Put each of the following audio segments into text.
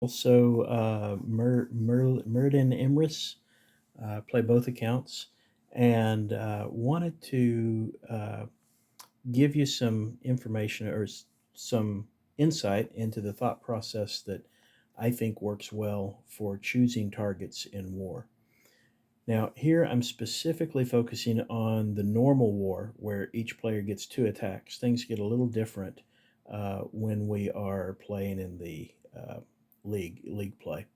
Also, Murden Imris, play both accounts, and wanted to give you some information or some insight into the thought process that I think works well for choosing targets in war. Now, here I'm specifically focusing on the normal war where each player gets two attacks. Things get a little different when we are playing in the league play.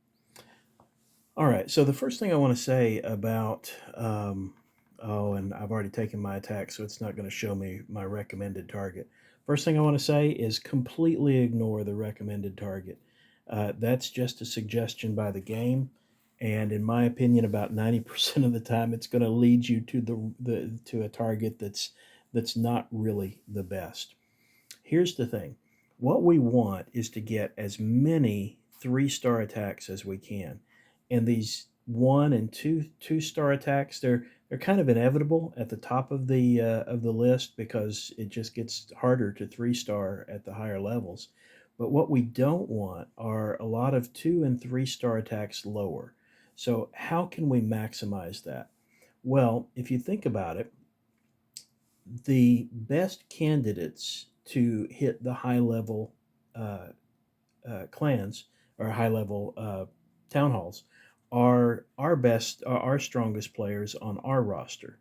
All right. So the first thing I want to say about and I've already taken my attack, so it's not going to show me my recommended target. First thing I want to say is completely ignore the recommended target. That's just a suggestion by the game, and in my opinion, about 90% of the time, it's going to lead you to to a target that's not really the best. Here's the thing: what we want is to get as many three-star attacks as we can, and these one and two-star attacks they're kind of inevitable at the top of the list because it just gets harder to three-star at the higher levels. But what we don't want are a lot of two and three-star attacks lower. So how can we maximize that? Well, if you think about it, the best candidates to hit the high level uh, clans or high level town halls are our strongest players on our roster.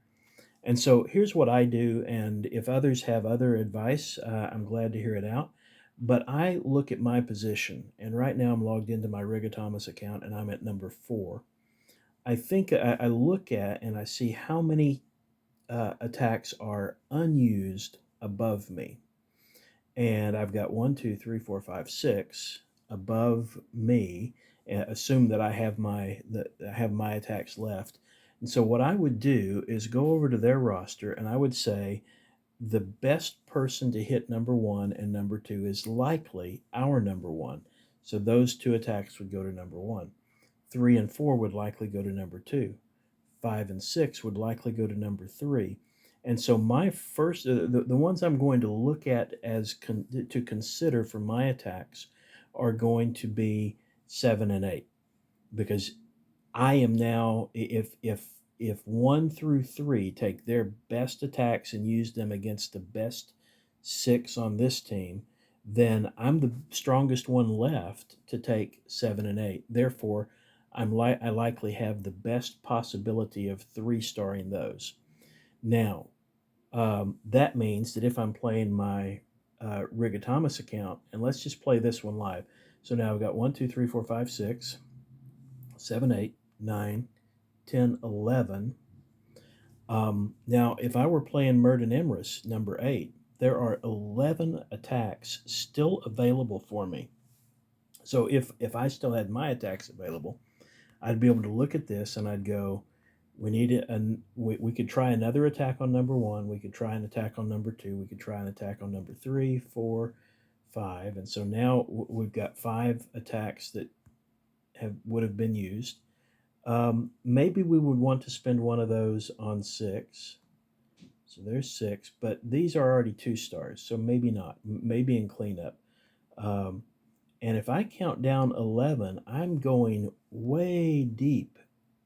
And so here's what I do, and if others have other advice, I'm glad to hear it out. But I look at my position, and right now I'm logged into my Rigatomus account, and I'm at number 4. I think I look at and I see how many attacks are unused above me. And I've got one, two, three, four, five, six above me. Assume that I have my attacks left. And so what I would do is go over to their roster and I would say the best person to hit number one and number two is likely our number one. So those two attacks would go to number one. Three and four would likely go to number two. Five and six would likely go to number three. And so my first, the ones I'm going to look at to consider for my attacks are going to be seven and eight, because I am now, if one through three take their best attacks and use them against the best six on this team, then I'm the strongest one left to take seven and eight. Therefore, I likely have the best possibility of three-starring those. Now, that means that if I'm playing my Rigatomus account, and let's just play this one live. So now I've got 1, 2, 3, 4, 5, 6, 7, 8, 9, 10, 11. Now, if I were playing Murden Emrys, number 8, there are 11 attacks still available for me. So if I still had my attacks available, I'd be able to look at this and I'd go, we could try another attack on number one. We could try an attack on number two. We could try an attack on number three, four, five. And so now we've got five attacks that would have been used. Maybe we would want to spend one of those on six. So there's six, but these are already two stars, so maybe not. Maybe in cleanup. Um, and if I count down 11, I'm going way deep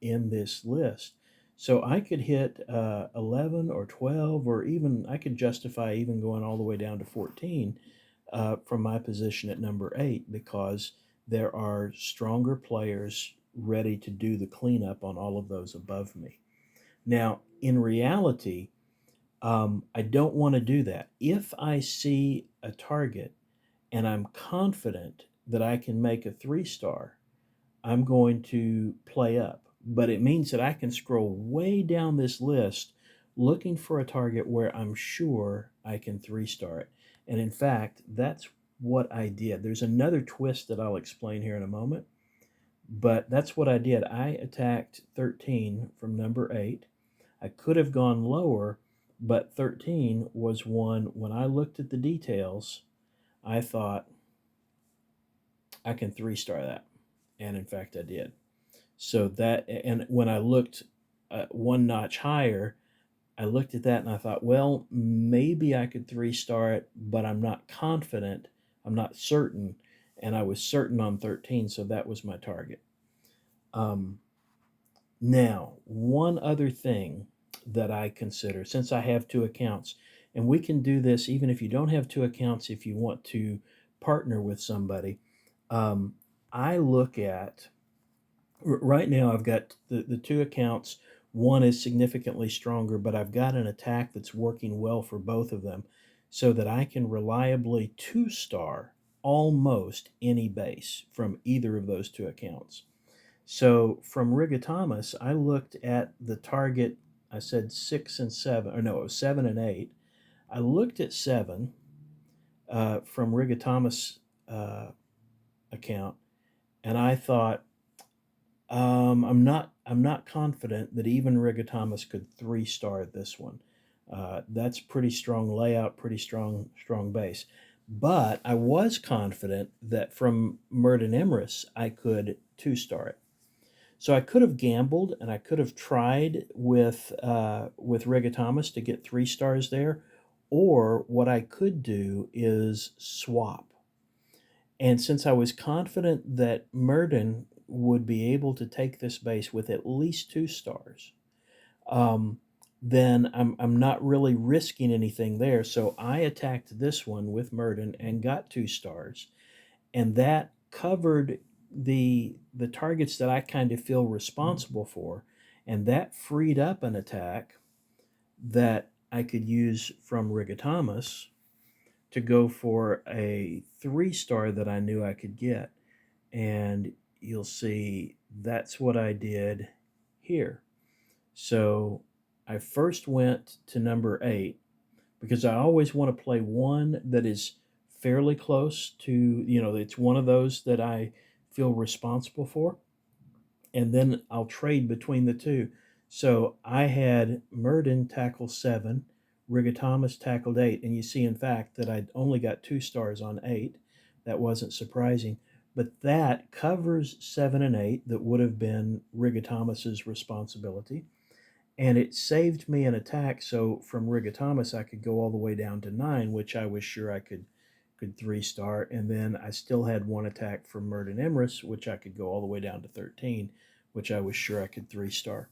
in this list. So I could hit 11 or 12, or even I could justify even going all the way down to 14 from my position at number 8, because there are stronger players ready to do the cleanup on all of those above me. Now, in reality, I don't want to do that. If I see a target and I'm confident that I can make a 3-star, I'm going to play up. But it means that I can scroll way down this list looking for a target where I'm sure I can 3-star it. And in fact, that's what I did. There's another twist that I'll explain here in a moment, but that's what I did. I attacked 13 from number 8. I could have gone lower, but 13 was one, when I looked at the details, I thought I can 3-star that. And in fact, I did. So that, and when I looked one notch higher, I looked at that and I thought, well, maybe I could 3-star it, but I'm not confident. I'm not certain. and I was certain on 13, so that was my target. Um, Now, one other thing that I consider, since I have two accounts, and we can do this even if you don't have two accounts, if you want to partner with somebody, um, I look at right now, I've got the two accounts. One is significantly stronger, but I've got an attack that's working well for both of them so that I can reliably two star almost any base from either of those two accounts. So from Rigatomus, I looked at the target. I said 6 and 7, or no, it was 7 and 8. I looked at 7 from Rigatomus uh, account, and I thought, I'm not confident that even Rigatomus could 3 star this one. That's pretty strong layout, pretty strong base. But I was confident that from Murden Emrys I could 2 star it. So I could have gambled and I could have tried with Rigatomus to get 3 stars there, or what I could do is swap. And since I was confident that Murden would be able to take this base with at least 2 stars, um, then I'm not really risking anything there. So I attacked this one with Murden and got 2 stars, and that covered the targets that I kind of feel responsible for, and that freed up an attack that I could use from Rigatomus to go for a 3 star that I knew I could get. And you'll see that's what I did here. So I first went to number 8 because I always want to play one that is fairly close to, it's one of those that I feel responsible for. And then I'll trade between the two. So I had Murden tackle 7, Rigatomus tackled 8. And you see, in fact, that I only got 2 stars on 8. That wasn't surprising. But that covers 7 and 8 that would have been Rigatomus's responsibility. And it saved me an attack. So from Rigatomus, I could go all the way down to 9, which I was sure I could 3 star. And then I still had one attack from Murden Emrys, which I could go all the way down to 13, which I was sure I could 3 star.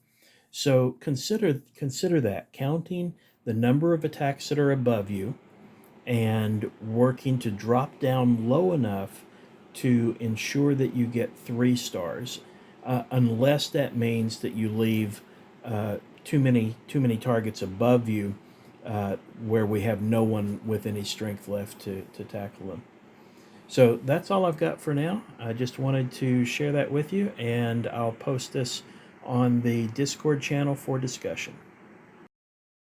So consider that, counting the number of attacks that are above you and working to drop down low enough to ensure that you get 3 stars, unless that means that you leave too many targets above you, where we have no one with any strength left to tackle them. So that's all I've got for now. I just wanted to share that with you, and I'll post this on the Discord channel for discussion.